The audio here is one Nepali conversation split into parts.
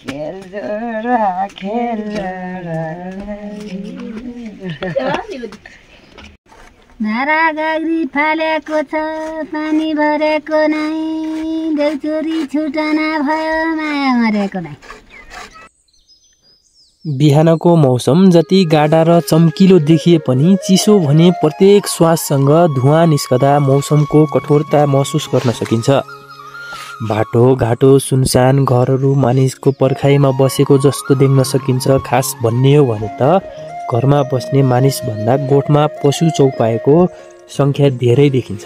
खेल जोरा खेल धारा गाग्री फालेको छ पानी भरेको नै देउचोरी छुटना भयो माया मरेको नै। बिहानको मौसम जति गाढा र चम्किलो देखिए पनि चिसो भने प्रत्येक श्वाससँग धुवाँ निस्कदा मौसमको कठोरता महसुस गर्न सकिन्छ। बाटो घाटो सुनसान घरहरू मानिसको पर्खाइमा बसेको जस्तो देख्न सकिन्छ। खास भन्ने हो भने त घरमा बस्ने मानिसभन्दा गोठमा पशु चौपाएको सङ्ख्या धेरै देखिन्छ।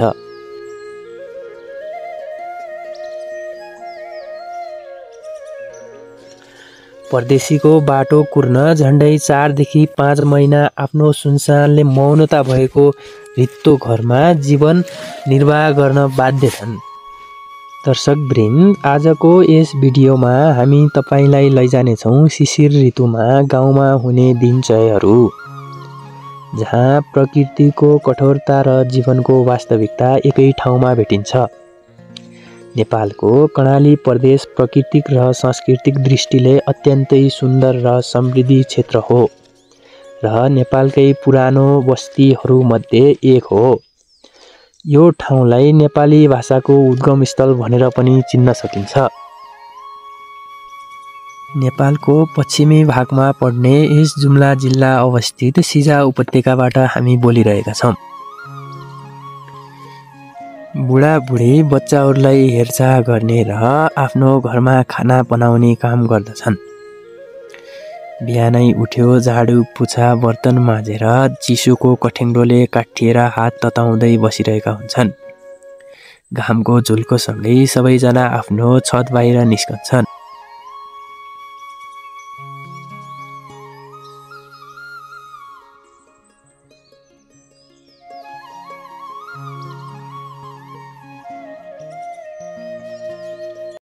परदेशीको बाटो कुर्न झन्डै 4 देखि 5 महिना आफ्नो सुनसानले मौनता भएको रित्तो घरमा जीवन निर्वाह गर्न बाध्य छन्। दर्शकवृन्द, आजको यस भिडियोमा हामी तपाईलाई लैजानेछौँ शिशिर ऋतुमा गाउँमा हुने दिनचर्याहरू, जहाँ प्रकृतिको कठोरता र जीवनको वास्तविकता एकै ठाउँमा भेटिन्छ। नेपालको कर्णाली प्रदेश प्राकृतिक र सांस्कृतिक दृष्टिले अत्यन्तै सुन्दर र समृद्धि क्षेत्र हो र नेपालकै पुरानो बस्तीहरूमध्ये एक हो। यो ठाउँलाई नेपाली भाषाको उद्गम स्थल भनेर पनि चिन्न सकिन्छ। नेपालको पश्चिमी भागमा पर्ने यस जुम्ला जिल्ला अवस्थित सिजा उपत्यकाबाट हामी बोलिरहेका छौँ। बुढाबुढी बच्चाहरूलाई हेरचाह गर्ने र आफ्नो घरमा खाना बनाउने काम गर्दछन्। बिहानै उठ्यो झाडु पुछा बर्तन माझेर चिसोको कठेङ्ग्रोले काटिएर हात तताउँदै बसिरहेका हुन्छन्। घामको झुल्कोसँगै सबैजना आफ्नो छत बाहिर निस्कन्छन्।